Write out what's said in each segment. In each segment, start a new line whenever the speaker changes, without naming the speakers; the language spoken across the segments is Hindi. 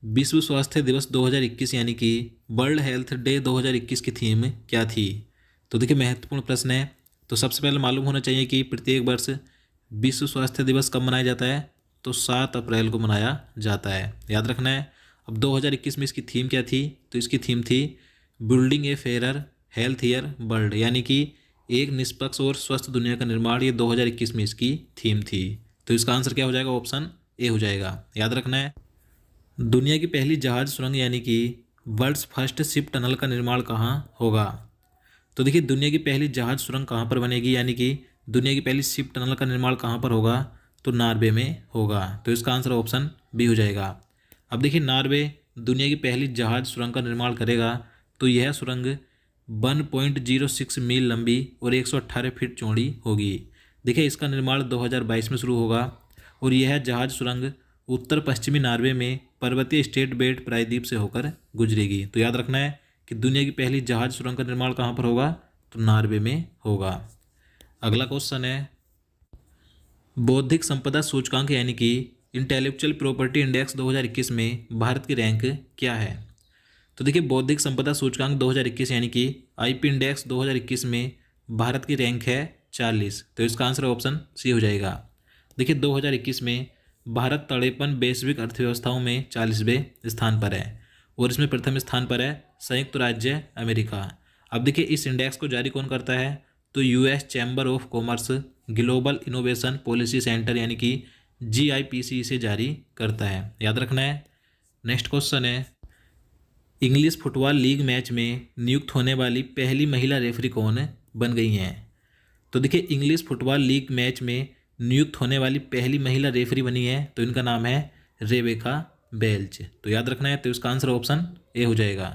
विश्व स्वास्थ्य दिवस 2021 यानी कि वर्ल्ड हेल्थ डे 2021 की थीम क्या थी? तो देखिए महत्वपूर्ण प्रश्न है। तो सबसे पहले मालूम होना चाहिए कि प्रत्येक वर्ष विश्व स्वास्थ्य दिवस कब मनाया जाता है? तो 7 अप्रैल को मनाया जाता है, याद रखना है। अब 2021 में इसकी थीम क्या थी? तो इसकी थीम थी building a fair healthier world, यानी कि एक निष्पक्ष और स्वस्थ दुनिया का निर्माण। ये 2021 में इसकी थीम थी। तो इसका आंसर क्या हो जाएगा? ऑप्शन ए हो जाएगा, याद रखना है। दुनिया की पहली जहाज सुरंग यानी कि वर्ल्ड्स फर्स्ट शिप टनल का निर्माण कहाँ होगा? तो देखिए दुनिया की पहली जहाज सुरंग कहाँ पर बनेगी, यानी कि दुनिया की पहली शिप टनल का निर्माण कहाँ पर होगा? तो नॉर्वे में होगा। तो इसका आंसर ऑप्शन बी हो जाएगा। अब देखिए नॉर्वे दुनिया की पहली जहाज सुरंग का निर्माण करेगा। तो यह सुरंग 1.06 मील लंबी और 118 फीट चौड़ी होगी। देखिए इसका निर्माण 2022 में शुरू होगा और यह जहाज सुरंग उत्तर पश्चिमी नॉर्वे में पर्वतीय स्टेट बेट प्रायद्वीप से होकर गुजरेगी। तो याद रखना है कि दुनिया की पहली जहाज सुरंग का निर्माण कहाँ पर होगा? तो नॉर्वे में होगा। अगला क्वेश्चन है बौद्धिक संपदा सूचकांक यानी कि इंटेलेक्चुअल प्रॉपर्टी इंडेक्स 2021 में भारत की रैंक क्या है? तो देखिए बौद्धिक संपदा सूचकांक 2021 यानी कि आईपी इंडेक्स 2021 में भारत की रैंक है 40। तो इसका आंसर ऑप्शन सी हो जाएगा। देखिए 2021 में भारत 53 वैश्विक अर्थव्यवस्थाओं में 40वें स्थान पर है और इसमें प्रथम स्थान पर है संयुक्त राज्य अमेरिका। अब देखिए इस इंडेक्स को जारी कौन करता है? तो US chamber of commerce global innovation policy centre यानी कि जीआईपीसी इसे जारी करता है, याद रखना है। नेक्स्ट क्वेश्चन है इंग्लिश फुटबॉल लीग मैच में नियुक्त होने वाली पहली महिला रेफरी कौन बन गई हैं? तो देखिए इंग्लिश फुटबॉल लीग मैच में नियुक्त होने वाली पहली महिला रेफरी बनी है। तो इनका नाम है रेबेका बेल्च। तो याद रखना है। तो इसका आंसर ऑप्शन ए हो जाएगा।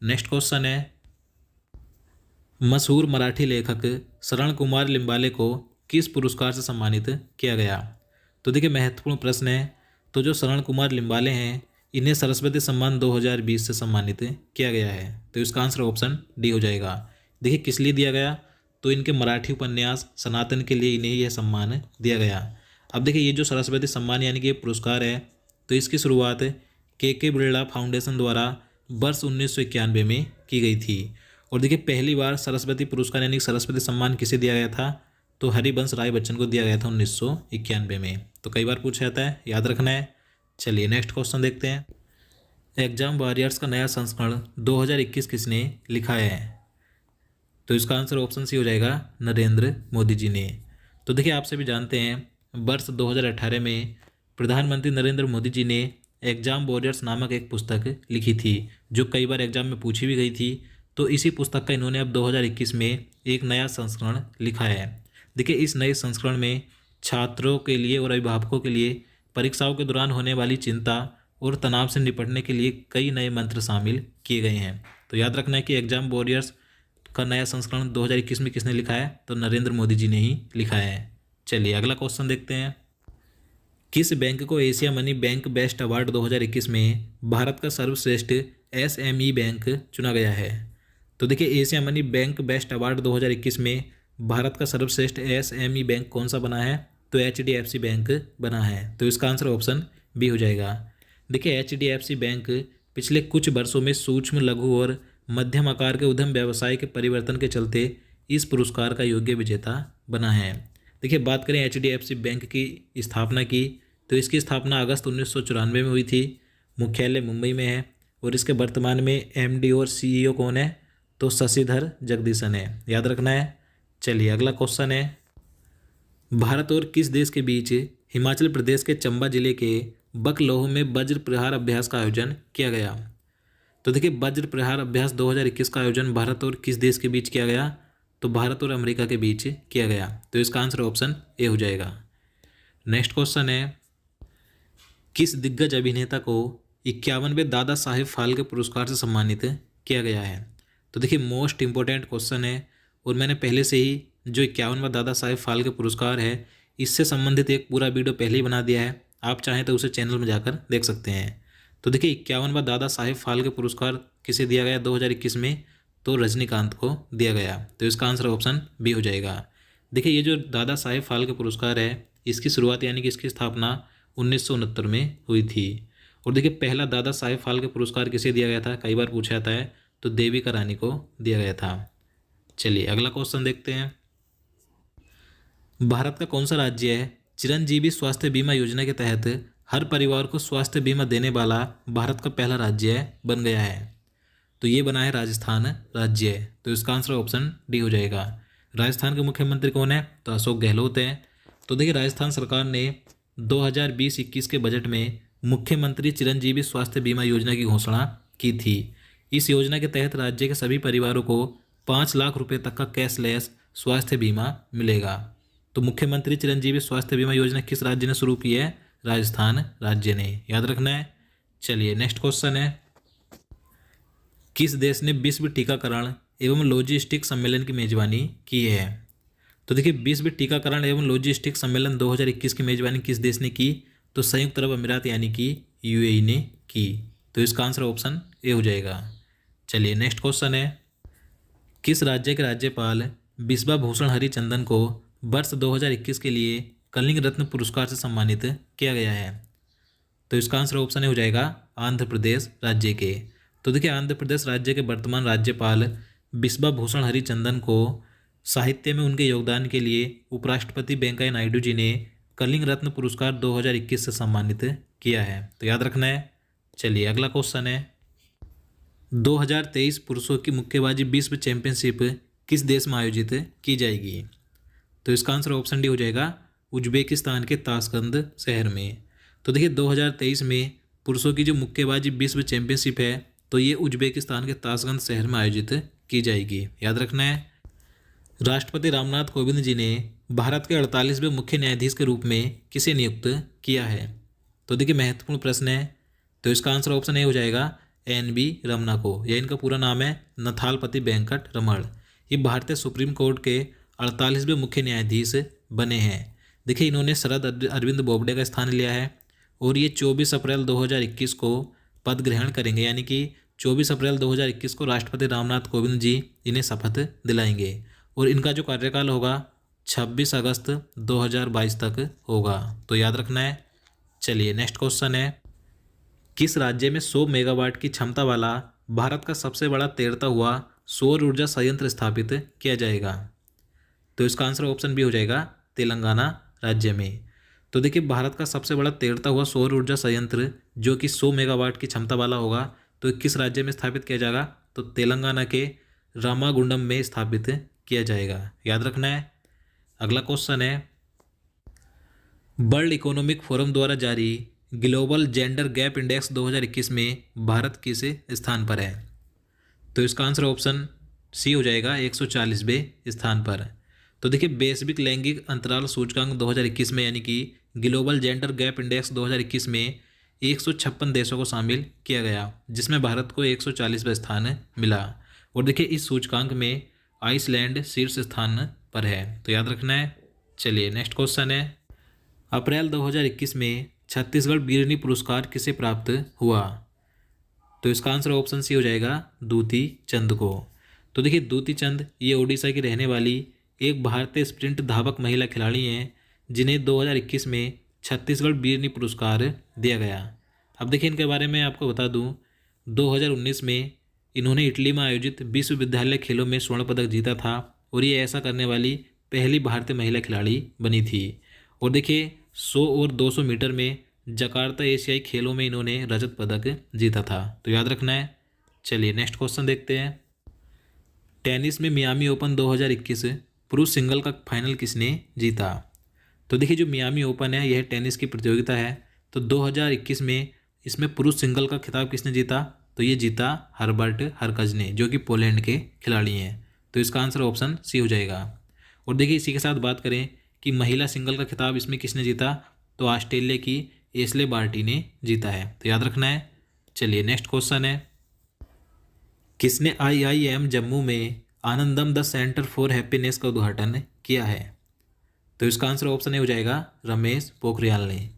नेक्स्ट क्वेश्चन है मशहूर मराठी लेखक शरण कुमार लिम्बाले को किस पुरस्कार से सम्मानित किया गया? तो देखिए महत्वपूर्ण प्रश्न है। तो जो शरण कुमार लिम्बाले हैं इन्हें सरस्वती सम्मान 2020 से सम्मानित किया गया है। तो इसका आंसर ऑप्शन डी हो जाएगा। देखिए किस लिए दिया गया? तो इनके मराठी उपन्यास सनातन के लिए इन्हें यह सम्मान दिया गया। अब देखिए ये जो सरस्वती सम्मान यानी कि ये पुरस्कार है तो इसकी शुरुआत के बिरला फाउंडेशन द्वारा वर्ष 1991 में की गई थी। और देखिए पहली बार सरस्वती पुरस्कार यानी कि सरस्वती सम्मान किसे दिया गया था? तो हरिवंश राय बच्चन को दिया गया था 1991 में। तो कई बार पूछा जाता है, याद रखना है। चलिए नेक्स्ट क्वेश्चन देखते हैं एग्जाम वॉरियर्स का नया संस्करण 2021 किसने लिखा है? तो इसका आंसर ऑप्शन सी हो जाएगा नरेंद्र मोदी जी ने। तो देखिए आप सभी जानते हैं वर्ष 2018 में प्रधानमंत्री नरेंद्र मोदी जी ने एग्जाम वॉरियर्स नामक एक पुस्तक लिखी थी जो कई बार एग्जाम में पूछी भी गई थी। तो इसी पुस्तक का इन्होंने अब 2021 में एक नया संस्करण लिखा है। देखिए इस नए संस्करण में छात्रों के लिए और अभिभावकों के लिए परीक्षाओं के दौरान होने वाली चिंता और तनाव से निपटने के लिए कई नए मंत्र शामिल किए गए हैं। तो याद रखना है कि एग्जाम वॉरियर्स का नया संस्करण 2021 में किसने लिखा है? तो नरेंद्र मोदी जी ने ही लिखा है। चलिए अगला क्वेश्चन देखते हैं किस बैंक को Asia money bank best award 2021 में भारत का सर्वश्रेष्ठ एसएमई बैंक चुना गया है? तो देखिए Asia money bank best award 2021 में भारत का सर्वश्रेष्ठ एसएमई बैंक कौन सा बना है? तो एचडीएफसी बैंक बना है। तो इसका आंसर ऑप्शन बी हो जाएगा। देखिए एचडीएफसी बैंक पिछले कुछ वर्षों में सूक्ष्म लघु और मध्यम आकार के उद्यम व्यवसाय के परिवर्तन के चलते इस पुरस्कार का योग्य विजेता बना है। देखिए बात करें एचडीएफसी बैंक की स्थापना की तो इसकी स्थापना अगस्त 1994 में हुई थी। मुख्यालय मुंबई में है और इसके वर्तमान में एमडी और सीईओ कौन है? तो शशिधर जगदीशन है, याद रखना है। चलिए अगला क्वेश्चन है भारत और किस देश के बीच हिमाचल प्रदेश के चंबा जिले के बकलोह में वज्र प्रहार अभ्यास का आयोजन किया गया? तो देखिए वज्र प्रहार अभ्यास 2021 का आयोजन भारत और किस देश के बीच किया गया? तो भारत और अमेरिका के बीच किया गया। तो इसका आंसर ऑप्शन ए हो जाएगा। नेक्स्ट क्वेश्चन है किस दिग्गज अभिनेता को 51वें दादा साहेब फाल्के पुरस्कार से सम्मानित किया गया है? तो देखिए मोस्ट इंपॉर्टेंट क्वेश्चन है और मैंने पहले से ही जो 51वां दादा साहेब फाल्के पुरस्कार है इससे संबंधित एक पूरा वीडियो पहले ही बना दिया है। आप चाहें तो उसे चैनल में जाकर देख सकते हैं। तो देखिए 51वां दादा साहेब फाल्के पुरस्कार किसे दिया गया 2021 में? तो रजनीकांत को दिया गया। तो इसका आंसर ऑप्शन बी हो जाएगा। देखिए ये जो दादा साहेब फाल्के पुरस्कार है इसकी शुरुआत यानी कि इसकी स्थापना 1969 में हुई थी और देखिए पहला दादा साहेब फाल्के पुरस्कार किसे दिया गया था, कई बार पूछा जाता है, तो देविका रानी को दिया गया था। चलिए अगला क्वेश्चन देखते हैं। भारत का कौन सा राज्य है चिरंजीवी स्वास्थ्य बीमा योजना के तहत हर परिवार को स्वास्थ्य बीमा देने वाला भारत का पहला राज्य बन गया है? तो ये बना है राजस्थान राज्य। तो इसका आंसर ऑप्शन डी हो जाएगा। राजस्थान के मुख्यमंत्री कौन है, तो अशोक गहलोत हैं। तो देखिए राजस्थान सरकार ने 2020-21 के बजट में मुख्यमंत्री चिरंजीवी स्वास्थ्य बीमा योजना की घोषणा की थी। इस योजना के तहत राज्य के सभी परिवारों को 5 लाख रुपए तक का कैशलेस स्वास्थ्य बीमा मिलेगा। तो मुख्यमंत्री चिरंजीवी स्वास्थ्य बीमा योजना किस राज्य ने शुरू की है, राजस्थान राज्य ने, याद रखना है। चलिए नेक्स्ट क्वेश्चन है, किस देश ने विश्व टीकाकरण एवं लॉजिस्टिक सम्मेलन की मेजबानी की है? तो देखिए विश्व टीकाकरण एवं लॉजिस्टिक सम्मेलन 2021 की मेजबानी किस देश ने की, तो संयुक्त अरब अमीरात यानी कि यूएई ने की। तो इसका आंसर ऑप्शन ए हो जाएगा। चलिए नेक्स्ट क्वेश्चन है, किस राज्य के राज्यपाल बिस्वा भूषण हरिचंदन को वर्ष 2021 के लिए कलिंग रत्न पुरस्कार से सम्मानित किया गया है? तो इसका आंसर ऑप्शन ए हो जाएगा आंध्र प्रदेश राज्य के। तो देखिए आंध्र प्रदेश राज्य के वर्तमान राज्यपाल बिस्वा भूषण हरिचंदन को साहित्य में उनके योगदान के लिए उपराष्ट्रपति वेंकैया नायडू जी ने कलिंग रत्न पुरस्कार 2021 से सम्मानित किया है। तो याद रखना है। चलिए अगला क्वेश्चन है, 2023 पुरुषों की मुक्केबाजी विश्व चैंपियनशिप किस देश में आयोजित की जाएगी? तो इसका आंसर ऑप्शन डी हो जाएगा उज्बेकिस्तान के ताशकंद शहर में। तो देखिए 2023 में पुरुषों की जो मुक्केबाजी विश्व चैंपियनशिप है तो ये उज्बेकिस्तान के ताशकंद शहर में आयोजित की जाएगी, याद रखना है। राष्ट्रपति रामनाथ कोविंद जी ने भारत के 48वें मुख्य न्यायाधीश के रूप में किसे नियुक्त किया है? तो देखिए महत्वपूर्ण प्रश्न है। तो इसका आंसर ऑप्शन ए हो जाएगा एन.वी. रमना को, या इनका पूरा नाम है नथालपति वेंकट रमण। ये भारतीय सुप्रीम कोर्ट के 48वें मुख्य न्यायाधीश बने हैं। देखिए इन्होंने शरद अरविंद बोबडे का स्थान लिया है और ये 24 अप्रैल 2021 को पद ग्रहण करेंगे, यानी कि 24 अप्रैल 2021 को राष्ट्रपति रामनाथ कोविंद जी इन्हें शपथ दिलाएंगे और इनका जो कार्यकाल होगा 26 अगस्त 2022 तक होगा। तो याद रखना है। चलिए नेक्स्ट क्वेश्चन है, किस राज्य में 100 मेगावाट की क्षमता वाला भारत का सबसे बड़ा तैरता हुआ सौर ऊर्जा संयंत्र स्थापित किया जाएगा? तो इसका आंसर ऑप्शन बी हो जाएगा तेलंगाना राज्य में। तो देखिए भारत का सबसे बड़ा तैरता हुआ सौर ऊर्जा संयंत्र जो कि 100 मेगावाट की क्षमता वाला होगा तो किस राज्य में स्थापित किया जाएगा? तो तेलंगाना के रामागुंडम में स्थापित किया जाएगा, याद रखना है। अगला क्वेश्चन है, वर्ल्ड इकोनॉमिक फोरम द्वारा जारी ग्लोबल जेंडर गैप इंडेक्स 2021 में भारत किस स्थान पर है? तो इसका आंसर ऑप्शन सी हो जाएगा 140वें स्थान पर। तो देखिए वैश्विक लैंगिक अंतराल सूचकांक 2021 में यानी कि ग्लोबल जेंडर गैप इंडेक्स 2021 में 156 देशों को शामिल किया गया, जिसमें भारत को 140वां स्थान मिला। और देखिए इस सूचकांक में आइसलैंड शीर्ष स्थान पर है, तो याद रखना है। चलिए नेक्स्ट क्वेश्चन है, अप्रैल 2021 में छत्तीसगढ़ वीरनी पुरस्कार किसे प्राप्त हुआ? तो इसका आंसर ऑप्शन सी हो जाएगा दूती चंद को। तो देखिए दूती चंद ये ओडिशा की रहने वाली एक भारतीय स्प्रिंट धावक महिला खिलाड़ी हैं जिन्हें 2021 में छत्तीसगढ़ वीरनी पुरस्कार दिया गया। अब देखिए इनके बारे में आपको बता दूं, 2019 में इन्होंने इटली में आयोजित विश्वविद्यालय खेलों में स्वर्ण पदक जीता था और ये ऐसा करने वाली पहली भारतीय महिला खिलाड़ी बनी थी। और देखिए 100 और 200 मीटर में जकार्ता एशियाई खेलों में इन्होंने रजत पदक जीता था, तो याद रखना है। चलिए नेक्स्ट क्वेश्चन देखते हैं, टेनिस में मियामी ओपन 2021 पुरुष सिंगल का फाइनल किसने जीता? तो देखिए जो मियामी ओपन है यह टेनिस की प्रतियोगिता है, तो 2021 में इसमें पुरुष सिंगल का खिताब किसने जीता? तो ये जीता हर्बर्ट हरकज ने, जो कि पोलैंड के खिलाड़ी हैं। तो इसका आंसर ऑप्शन सी हो जाएगा। और देखिए इसी के साथ बात करें कि महिला सिंगल का खिताब इसमें किसने जीता? तो ऑस्ट्रेलिया की एशले बार्टी ने जीता है, तो याद रखना है। चलिए नेक्स्ट क्वेश्चन है, किसने IIM जम्मू में आनंदम द सेंटर फॉर हैप्पीनेस का उद्घाटन किया है? तो इसका आंसर ऑप्शन ए हो जाएगा रमेश पोखरियाल ने।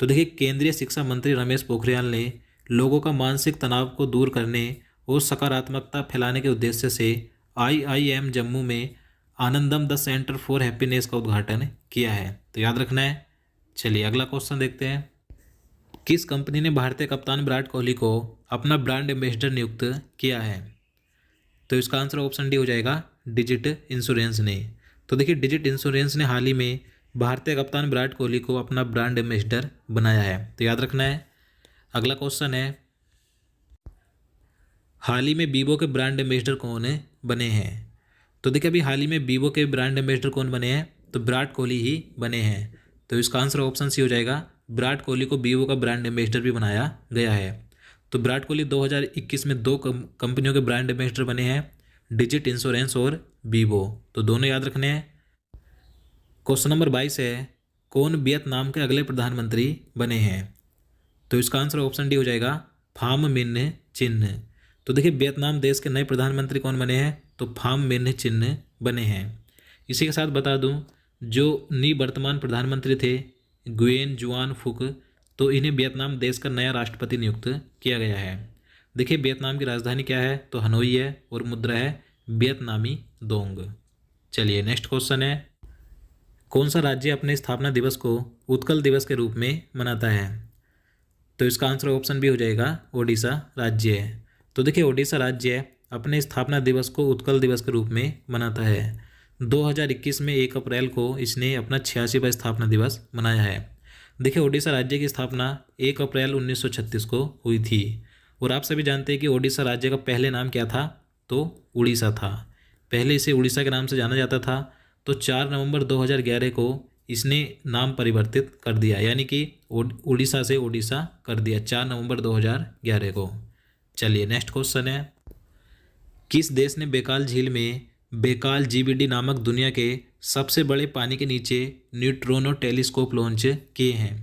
तो देखिए केंद्रीय शिक्षा मंत्री रमेश पोखरियाल ने लोगों का मानसिक तनाव को दूर करने और सकारात्मकता फैलाने के उद्देश्य से IIM जम्मू में आनंदम द सेंटर फॉर हैप्पीनेस का उद्घाटन किया है, तो याद रखना है। चलिए अगला क्वेश्चन देखते हैं, किस कंपनी ने भारतीय कप्तान विराट कोहली को अपना ब्रांड एम्बेसडर नियुक्त किया है? तो इसका आंसर ऑप्शन डी हो जाएगा डिजिट इंश्योरेंस ने। तो देखिए डिजिट इंश्योरेंस ने हाल ही में भारतीय कप्तान विराट कोहली को अपना ब्रांड एम्बेसडर बनाया है, तो याद रखना है। अगला क्वेश्चन है, हाल ही में वीवो के ब्रांड एम्बेसडर कौन बने हैं? तो देखिए अभी हाल ही में वीवो के ब्रांड एम्बेसडर कौन बने हैं? तो विराट कोहली ही बने हैं। तो इसका आंसर ऑप्शन सी हो जाएगा, विराट कोहली को वीवो का ब्रांड एम्बेसडर भी बनाया गया है। तो विराट कोहली 2021 में दो कंपनियों के ब्रांड एम्बेसडर बने हैं, डिजिट इंश्योरेंस और वीवो, तो दोनों याद रखने हैं। क्वेश्चन नंबर 22 है, कौन वियतनाम के अगले प्रधानमंत्री बने हैं? तो इसका आंसर ऑप्शन डी हो जाएगा फाम मिन्ह चिन्ह। तो देखिए वियतनाम देश के नए प्रधानमंत्री कौन बने हैं? तो फाम मिन्ह चिन्ह बने हैं। इसी के साथ बता दूं, जो निवर्तमान प्रधानमंत्री थे गुयेन जुआन फुक, तो इन्हें वियतनाम देश का नया राष्ट्रपति नियुक्त किया गया है। देखिए वियतनाम की राजधानी क्या है? तो हनोई है और मुद्रा है वियतनामी दोंग। चलिए नेक्स्ट क्वेश्चन है, कौन सा राज्य अपने स्थापना दिवस को उत्कल दिवस के रूप में मनाता है? तो इसका आंसर ऑप्शन बी हो जाएगा ओडिशा राज्य है। तो देखिए ओडिशा राज्य अपने स्थापना दिवस को उत्कल दिवस के रूप में मनाता है। 2021 में 1 अप्रैल को इसने अपना 86वां स्थापना दिवस मनाया है। देखिए ओडिशा राज्य की स्थापना 1 अप्रैल 1936 को हुई थी। और आप सभी जानते हैं कि ओडिशा राज्य का पहले नाम क्या था? तो उड़ीसा था। पहले इसे उड़ीसा के नाम से जाना जाता था। तो 4 नवंबर 2011 को इसने नाम परिवर्तित कर दिया, यानी कि उड़ीसा से ओडिशा कर दिया 4 नवंबर 2011 को। चलिए नेक्स्ट क्वेश्चन है, किस देश ने बेकाल झील में बेकाल जीबीडी नामक दुनिया के सबसे बड़े पानी के नीचे न्यूट्रोनो टेलीस्कोप लॉन्च किए हैं?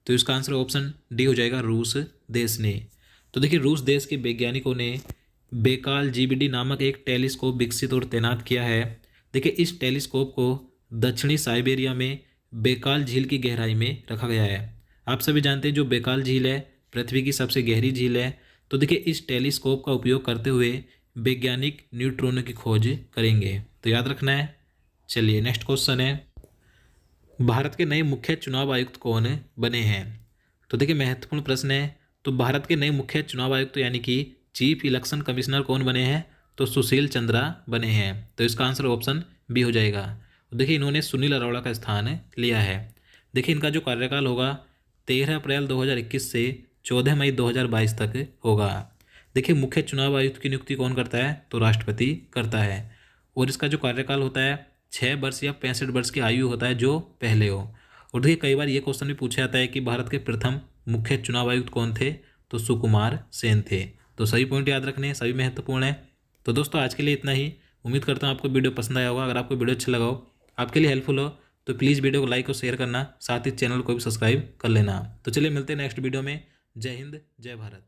तो इसका आंसर ऑप्शन डी हो जाएगा रूस देश ने। तो देखिए रूस देश के वैज्ञानिकों ने बेकाल जीबीडी नामक एक टेलीस्कोप विकसित और तैनात किया है। देखिए इस टेलीस्कोप को दक्षिणी साइबेरिया में बेकाल झील की गहराई में रखा गया है। आप सभी जानते हैं जो बेकाल झील है पृथ्वी की सबसे गहरी झील है। तो देखिए इस टेलीस्कोप का उपयोग करते हुए वैज्ञानिक न्यूट्रॉनों की खोज करेंगे, तो याद रखना है। चलिए नेक्स्ट क्वेश्चन है, भारत के नए मुख्य चुनाव आयुक्त कौन बने हैं? तो देखिए महत्वपूर्ण प्रश्न है। तो भारत के नए मुख्य चुनाव आयुक्त यानी कि चीफ इलेक्शन कमिश्नर कौन बने हैं? तो सुशील चंद्रा बने हैं। तो इसका आंसर ऑप्शन बी हो जाएगा। देखिए इन्होंने सुनील अरोड़ा का स्थान लिया है। देखिए इनका जो कार्यकाल होगा 13 अप्रैल 2021 से 14 मई 2022 तक होगा। देखिए मुख्य चुनाव आयुक्त की नियुक्ति कौन करता है? तो राष्ट्रपति करता है। और इसका जो कार्यकाल होता है 6 वर्ष या 65 वर्ष की आयु होता है जो पहले हो। और देखिए कई बार ये क्वेश्चन भी पूछा जाता है कि भारत के प्रथम मुख्य चुनाव आयुक्त कौन थे? तो सुकुमार सेन थे। तो सभी पॉइंट याद रखने, सभी महत्वपूर्ण है। तो दोस्तों आज के लिए इतना ही। उम्मीद करता हूँ आपको वीडियो पसंद आया होगा। अगर आपको वीडियो अच्छा लगा हो, आपके लिए हेल्पफुल हो, तो प्लीज़ वीडियो को लाइक और शेयर करना, साथ ही चैनल को भी सब्सक्राइब कर लेना। तो चलिए मिलते हैं नेक्स्ट वीडियो में। जय हिंद, जय भारत।